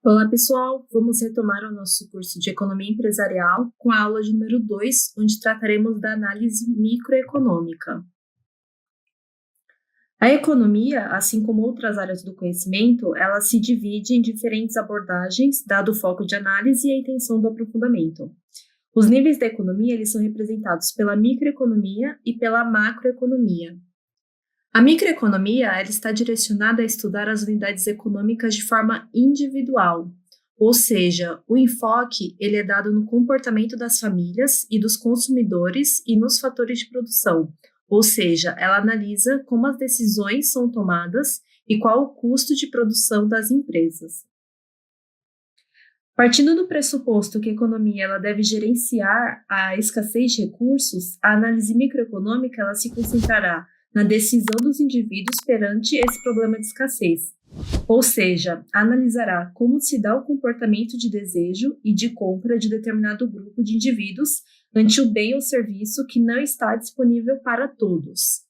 Olá, pessoal! Vamos retomar o nosso curso de Economia Empresarial com a aula de número 2, onde trataremos da análise microeconômica. A economia, assim como outras áreas do conhecimento, ela se divide em diferentes abordagens, dado o foco de análise e a intenção do aprofundamento. Os níveis da economia eles são representados pela microeconomia e pela macroeconomia. A microeconomia ela está direcionada a estudar as unidades econômicas de forma individual, ou seja, o enfoque ele é dado no comportamento das famílias e dos consumidores e nos fatores de produção, ou seja, ela analisa como as decisões são tomadas e qual o custo de produção das empresas. Partindo do pressuposto que a economia ela deve gerenciar a escassez de recursos, a análise microeconômica ela se concentrará na decisão dos indivíduos perante esse problema de escassez, ou seja, analisará como se dá o comportamento de desejo e de compra de determinado grupo de indivíduos ante o bem ou serviço que não está disponível para todos.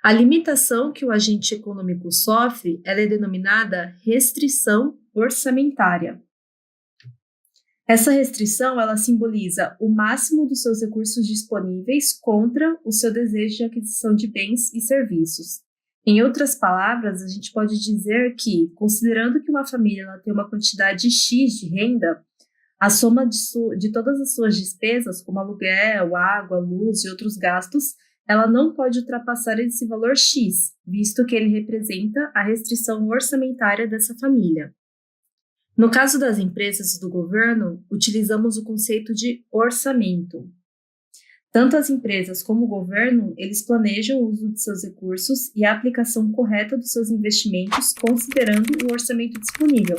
A limitação que o agente econômico sofre ela é denominada restrição orçamentária. Essa restrição, ela simboliza o máximo dos seus recursos disponíveis contra o seu desejo de aquisição de bens e serviços. Em outras palavras, a gente pode dizer que, considerando que uma família ela tem uma quantidade X de renda, a soma de todas as suas despesas, como aluguel, água, luz e outros gastos, ela não pode ultrapassar esse valor X, visto que ele representa a restrição orçamentária dessa família. No caso das empresas e do governo, utilizamos o conceito de orçamento. Tanto as empresas como o governo, eles planejam o uso de seus recursos e a aplicação correta dos seus investimentos, considerando o orçamento disponível.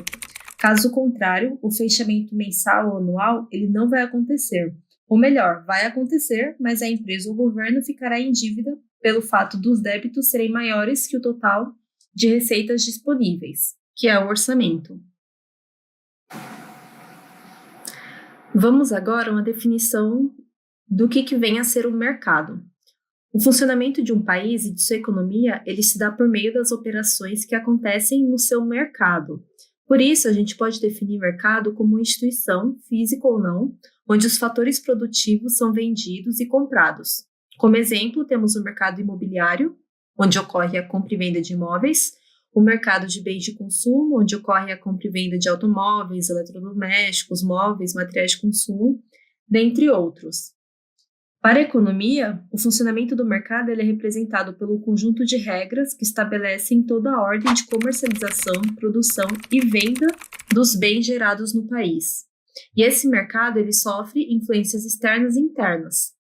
Caso contrário, o fechamento mensal ou anual, ele não vai acontecer. Ou melhor, vai acontecer, mas a empresa ou o governo ficará em dívida pelo fato dos débitos serem maiores que o total de receitas disponíveis, que é o orçamento. Vamos agora a uma definição do que vem a ser o mercado. O funcionamento de um país e de sua economia, ele se dá por meio das operações que acontecem no seu mercado. Por isso, a gente pode definir mercado como uma instituição, física ou não, onde os fatores produtivos são vendidos e comprados. Como exemplo, temos o mercado imobiliário, onde ocorre a compra e venda de imóveis, o mercado de bens de consumo, onde ocorre a compra e venda de automóveis, eletrodomésticos, móveis, materiais de consumo, dentre outros. Para a economia, o funcionamento do mercado ele é representado pelo conjunto de regras que estabelecem toda a ordem de comercialização, produção e venda dos bens gerados no país. E esse mercado ele sofre influências externas e internas.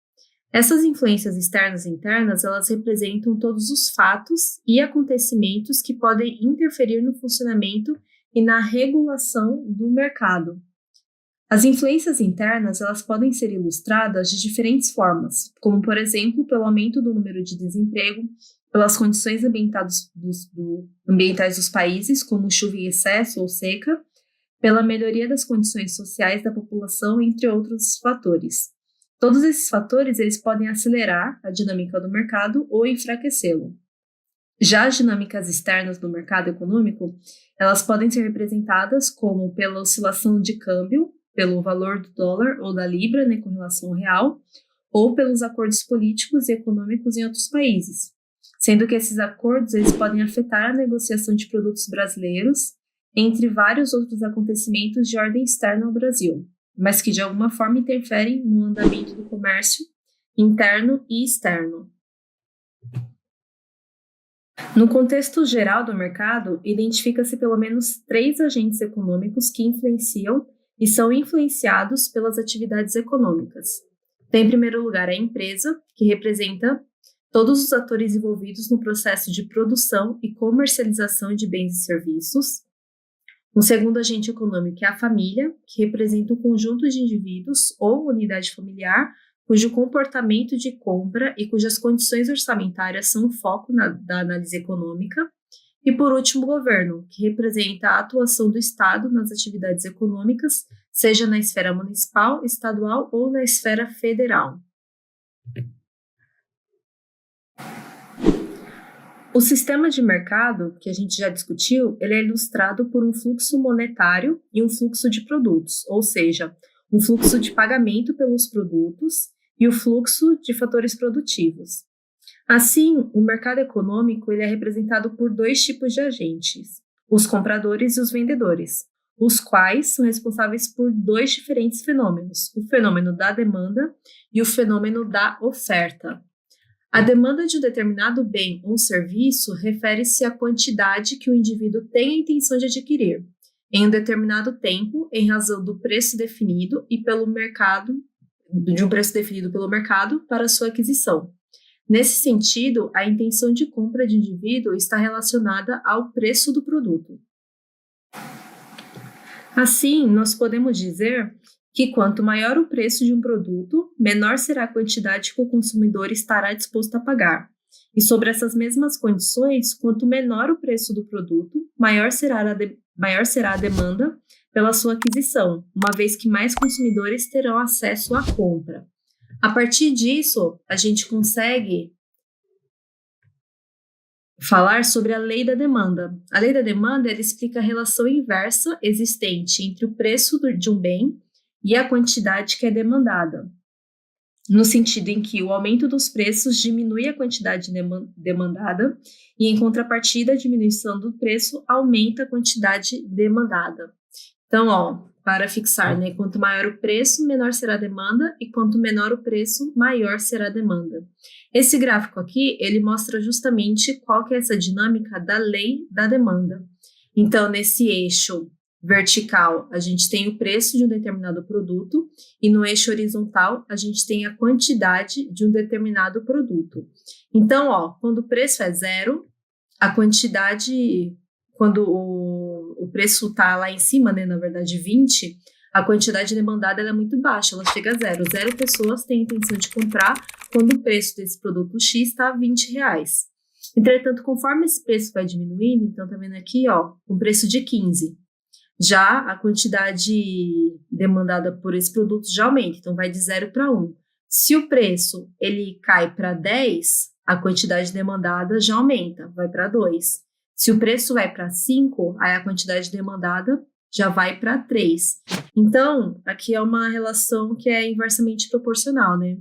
Essas influências externas e internas, elas representam todos os fatos e acontecimentos que podem interferir no funcionamento e na regulação do mercado. As influências internas, elas podem ser ilustradas de diferentes formas, como, por exemplo, pelo aumento do número de desemprego, pelas condições ambientais dos países, como chuva em excesso ou seca, pela melhoria das condições sociais da população, entre outros fatores. Todos esses fatores eles podem acelerar a dinâmica do mercado ou enfraquecê-lo. Já as dinâmicas externas do mercado econômico, elas podem ser representadas como pela oscilação de câmbio, pelo valor do dólar ou da libra, né, com relação ao real, ou pelos acordos políticos e econômicos em outros países, sendo que esses acordos eles podem afetar a negociação de produtos brasileiros, entre vários outros acontecimentos de ordem externa ao Brasil, mas que de alguma forma interferem no andamento do comércio interno e externo. No contexto geral do mercado, identifica-se pelo menos 3 agentes econômicos que influenciam e são influenciados pelas atividades econômicas. Tem, em primeiro lugar, a empresa, que representa todos os atores envolvidos no processo de produção e comercialização de bens e serviços. Um segundo agente econômico é a família, que representa um conjunto de indivíduos ou unidade familiar cujo comportamento de compra e cujas condições orçamentárias são o foco da análise econômica. E, por último, o governo, que representa a atuação do Estado nas atividades econômicas, seja na esfera municipal, estadual ou na esfera federal. O sistema de mercado, que a gente já discutiu, ele é ilustrado por um fluxo monetário e um fluxo de produtos, ou seja, um fluxo de pagamento pelos produtos e o fluxo de fatores produtivos. Assim, o mercado econômico ele é representado por dois tipos de agentes, os compradores e os vendedores, os quais são responsáveis por dois diferentes fenômenos, o fenômeno da demanda e o fenômeno da oferta. A demanda de um determinado bem ou serviço refere-se à quantidade que o indivíduo tem a intenção de adquirir, em um determinado tempo, em razão do preço definido e pelo mercado, de um preço definido pelo mercado para sua aquisição. Nesse sentido, a intenção de compra de indivíduo está relacionada ao preço do produto. Assim, nós podemos dizer que quanto maior o preço de um produto, menor será a quantidade que o consumidor estará disposto a pagar. E sobre essas mesmas condições, quanto menor o preço do produto, maior será a demanda pela sua aquisição, uma vez que mais consumidores terão acesso à compra. A partir disso, a gente consegue falar sobre a lei da demanda. A lei da demanda ela explica a relação inversa existente entre o preço de um bem e a quantidade que é demandada, no sentido em que o aumento dos preços diminui a quantidade demandada e, em contrapartida, a diminuição do preço aumenta a quantidade demandada. Então, para fixar, né, quanto maior o preço, menor será a demanda, e quanto menor o preço, maior será a demanda. Esse gráfico aqui, ele mostra justamente qual que é essa dinâmica da lei da demanda. Então, nesse eixo vertical, a gente tem o preço de um determinado produto, e no eixo horizontal, a gente tem a quantidade de um determinado produto. Então, quando o preço é zero, a quantidade, quando o preço está lá em cima, né, na verdade 20, a quantidade demandada ela é muito baixa, ela chega a zero. Zero pessoas têm a intenção de comprar quando o preço desse produto X está a R$20. Entretanto, conforme esse preço vai diminuindo, então tá vendo aqui, um preço de 15. Já a quantidade demandada por esse produto já aumenta, então vai de 0 para 1. Se o preço ele cai para 10, a quantidade demandada já aumenta, vai para 2. Se o preço vai para 5, aí a quantidade demandada já vai para 3. Então, aqui é uma relação que é inversamente proporcional, né?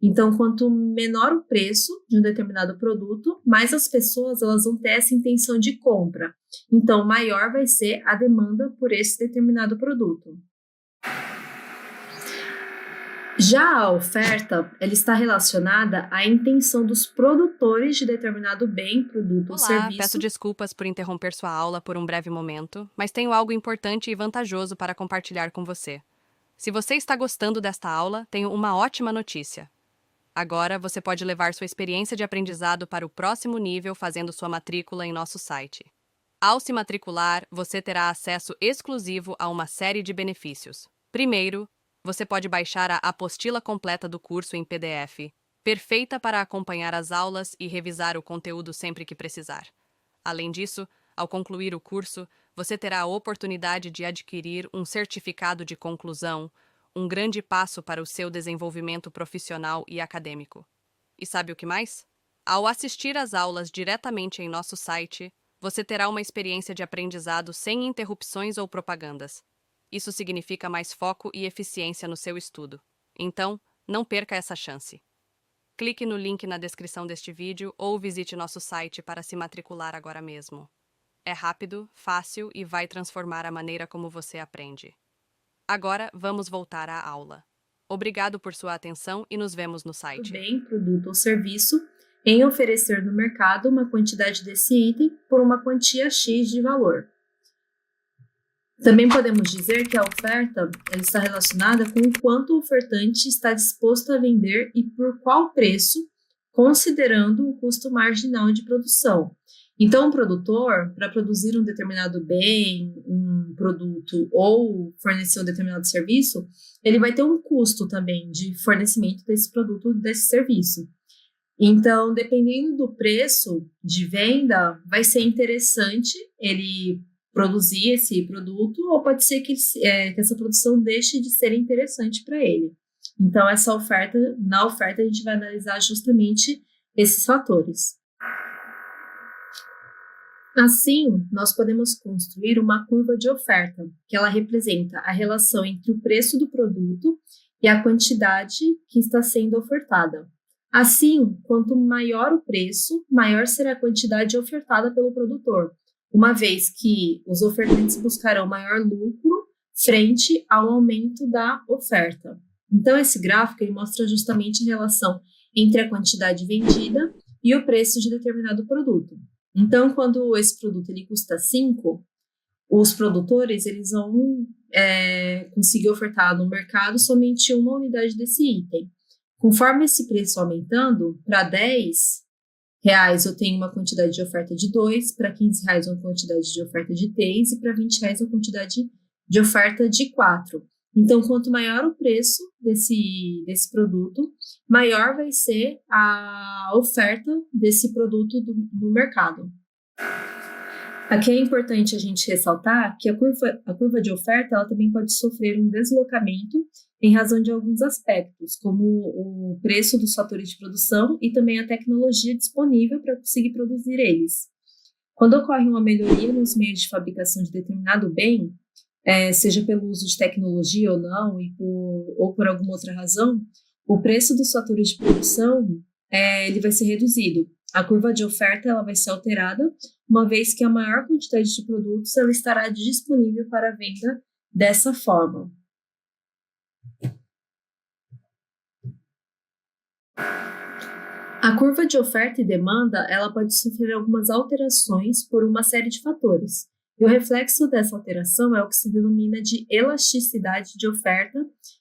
Então, quanto menor o preço de um determinado produto, mais as pessoas elas vão ter essa intenção de compra. Então, maior vai ser a demanda por esse determinado produto. Já a oferta, ela está relacionada à intenção dos produtores de determinado bem, produto ou serviço. Peço desculpas por interromper sua aula por um breve momento, mas tenho algo importante e vantajoso para compartilhar com você. Se você está gostando desta aula, tenho uma ótima notícia. Agora você pode levar sua experiência de aprendizado para o próximo nível fazendo sua matrícula em nosso site. Ao se matricular, você terá acesso exclusivo a uma série de benefícios. Primeiro, você pode baixar a apostila completa do curso em PDF, perfeita para acompanhar as aulas e revisar o conteúdo sempre que precisar. Além disso, ao concluir o curso, você terá a oportunidade de adquirir um certificado de conclusão, um grande passo para o seu desenvolvimento profissional e acadêmico. E sabe o que mais? Ao assistir às aulas diretamente em nosso site, você terá uma experiência de aprendizado sem interrupções ou propagandas. Isso significa mais foco e eficiência no seu estudo. Então, não perca essa chance. Clique no link na descrição deste vídeo ou visite nosso site para se matricular agora mesmo. É rápido, fácil e vai transformar a maneira como você aprende. Agora, vamos voltar à aula. Obrigado por sua atenção e nos vemos no site. Bem, produto ou serviço, em oferecer no mercado uma quantidade desse item por uma quantia X de valor. Também podemos dizer que a oferta ela está relacionada com o quanto o ofertante está disposto a vender e por qual preço, considerando o custo marginal de produção. Então, o produtor, para produzir um determinado bem, um produto ou fornecer um determinado serviço, ele vai ter um custo também de fornecimento desse produto, desse serviço. Então, dependendo do preço de venda, vai ser interessante ele produzir esse produto, ou pode ser que essa produção deixe de ser interessante para ele. Então, na oferta, a gente vai analisar justamente esses fatores. Assim, nós podemos construir uma curva de oferta, que ela representa a relação entre o preço do produto e a quantidade que está sendo ofertada. Assim, quanto maior o preço, maior será a quantidade ofertada pelo produtor, uma vez que os ofertantes buscarão maior lucro frente ao aumento da oferta. Então, esse gráfico ele mostra justamente a relação entre a quantidade vendida e o preço de determinado produto. Então, quando esse produto ele custa 5, os produtores eles vão conseguir ofertar no mercado somente uma unidade desse item. Conforme esse preço aumentando, para R$ 10 eu tenho uma quantidade de oferta de 2, para R$ 15 uma quantidade de oferta de 3 e para R$ 20 uma quantidade de oferta de 4. Então, quanto maior o preço desse produto, maior vai ser a oferta desse produto no mercado. Aqui é importante a gente ressaltar que a curva de oferta ela também pode sofrer um deslocamento em razão de alguns aspectos, como o preço dos fatores de produção e também a tecnologia disponível para conseguir produzir eles. Quando ocorre uma melhoria nos meios de fabricação de determinado bem, seja pelo uso de tecnologia ou não, ou por alguma outra razão, o preço dos fatores de produção ele vai ser reduzido. A curva de oferta ela vai ser alterada, uma vez que a maior quantidade de produtos ela estará disponível para venda dessa forma. A curva de oferta e demanda ela pode sofrer algumas alterações por uma série de fatores. E o reflexo dessa alteração é o que se denomina de elasticidade de oferta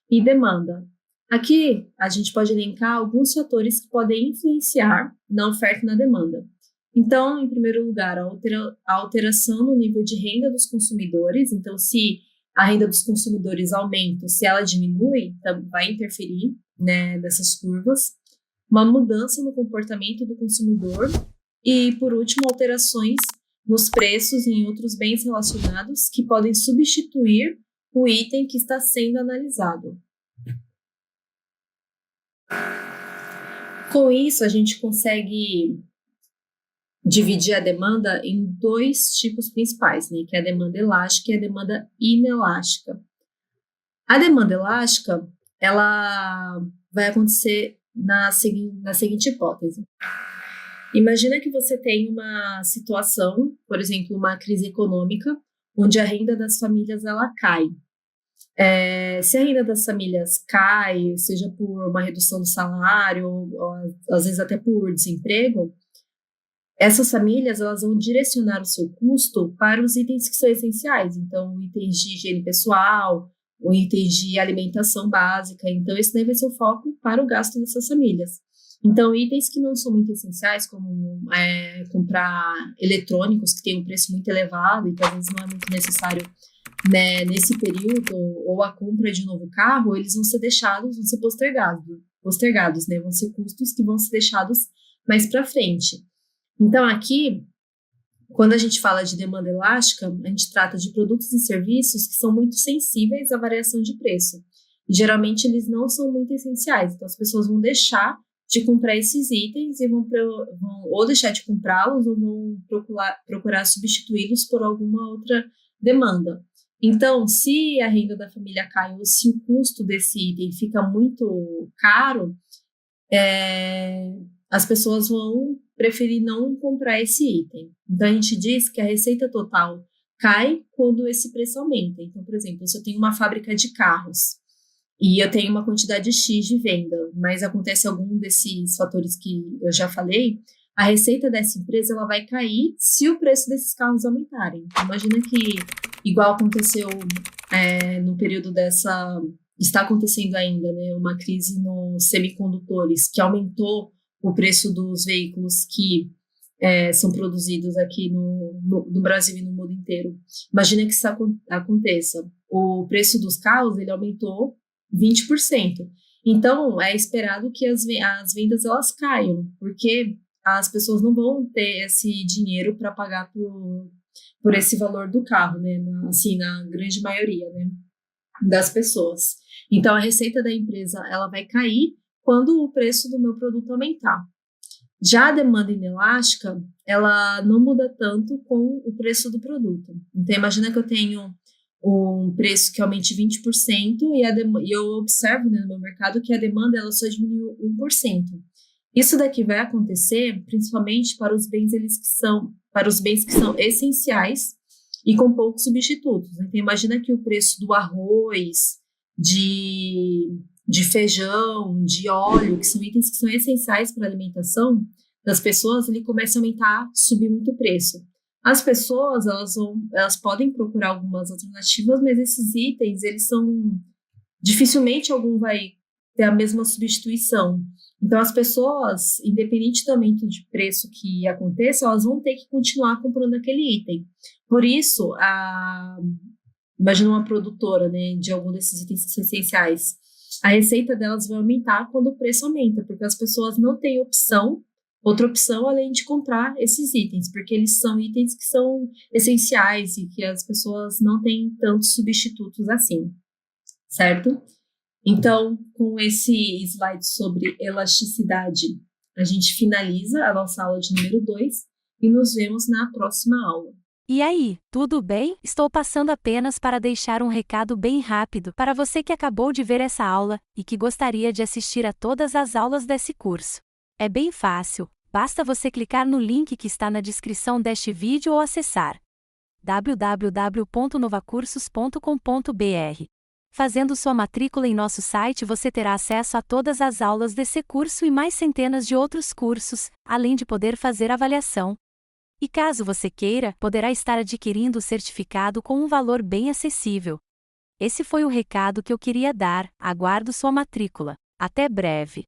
e demanda. Aqui, a gente pode elencar alguns fatores que podem influenciar na oferta e na demanda. Então, em primeiro lugar, a alteração no nível de renda dos consumidores. Então, se a renda dos consumidores aumenta, se ela diminui, vai interferir nessas curvas. Uma mudança no comportamento do consumidor. E, por último, alterações nos preços e em outros bens relacionados que podem substituir o item que está sendo analisado. Com isso, a gente consegue dividir a demanda em dois tipos principais, que é a demanda elástica e a demanda inelástica. A demanda elástica, ela vai acontecer na seguinte hipótese. Imagina que você tem uma situação, por exemplo, uma crise econômica, onde a renda das famílias ela cai. Se a renda das famílias cai, seja por uma redução do salário, ou às vezes até por desemprego, essas famílias elas vão direcionar o seu custo para os itens que são essenciais. Então, itens de higiene pessoal, ou itens de alimentação básica. Então, esse daí vai ser o foco para o gasto dessas famílias. Então, itens que não são muito essenciais, como comprar eletrônicos que têm um preço muito elevado e que às vezes não é muito necessário nesse período, ou a compra de um novo carro, eles vão ser postergados, vão ser custos que vão ser deixados mais para frente. Então, aqui, quando a gente fala de demanda elástica, a gente trata de produtos e serviços que são muito sensíveis à variação de preço. E, geralmente, eles não são muito essenciais. Então, as pessoas vão deixar de comprar esses itens e vão ou deixar de comprá-los ou vão procurar substituí-los por alguma outra demanda. Então, se a renda da família cai ou se o custo desse item fica muito caro, as pessoas vão preferir não comprar esse item. Então, a gente diz que a receita total cai quando esse preço aumenta. Então, por exemplo, se eu tenho uma fábrica de carros e eu tenho uma quantidade X de venda, mas acontece algum desses fatores que eu já falei, a receita dessa empresa ela vai cair se o preço desses carros aumentarem. Então, imagina que, igual aconteceu no período está acontecendo ainda, uma crise nos semicondutores, que aumentou o preço dos veículos que são produzidos aqui no Brasil e no mundo inteiro. Imagina que isso aconteça. O preço dos carros ele aumentou 20%. Então, é esperado que as vendas elas caiam, porque as pessoas não vão ter esse dinheiro para pagar por esse valor do carro, na grande maioria, das pessoas. Então, a receita da empresa ela vai cair quando o preço do meu produto aumentar. Já a demanda inelástica, ela não muda tanto com o preço do produto. Então, imagina que eu tenho um preço que aumente 20% e eu observo, né, no meu mercado que a demanda ela só diminuiu 1%. Isso daqui vai acontecer principalmente para os bens que são essenciais e com poucos substitutos. Então, imagina que o preço do arroz, de feijão, de óleo, que são itens que são essenciais para a alimentação das pessoas, ele começa a aumentar, subir muito o preço. As pessoas, elas podem procurar algumas alternativas, mas esses itens, dificilmente algum vai ter a mesma substituição. Então, as pessoas, independente do aumento de preço que aconteça, elas vão ter que continuar comprando aquele item. Por isso, imagina uma produtora, né, de algum desses itens que são essenciais. A receita delas vai aumentar quando o preço aumenta, porque as pessoas não têm outra opção além de comprar esses itens, porque eles são itens que são essenciais e que as pessoas não têm tantos substitutos assim, certo? Então, com esse slide sobre elasticidade, a gente finaliza a nossa aula de número 2 e nos vemos na próxima aula. E aí, tudo bem? Estou passando apenas para deixar um recado bem rápido para você que acabou de ver essa aula e que gostaria de assistir a todas as aulas desse curso. É bem fácil, basta você clicar no link que está na descrição deste vídeo ou acessar www.novacursos.com.br. Fazendo sua matrícula em nosso site, você terá acesso a todas as aulas desse curso e mais centenas de outros cursos, além de poder fazer avaliação. E caso você queira, poderá estar adquirindo o certificado com um valor bem acessível. Esse foi o recado que eu queria dar, aguardo sua matrícula. Até breve!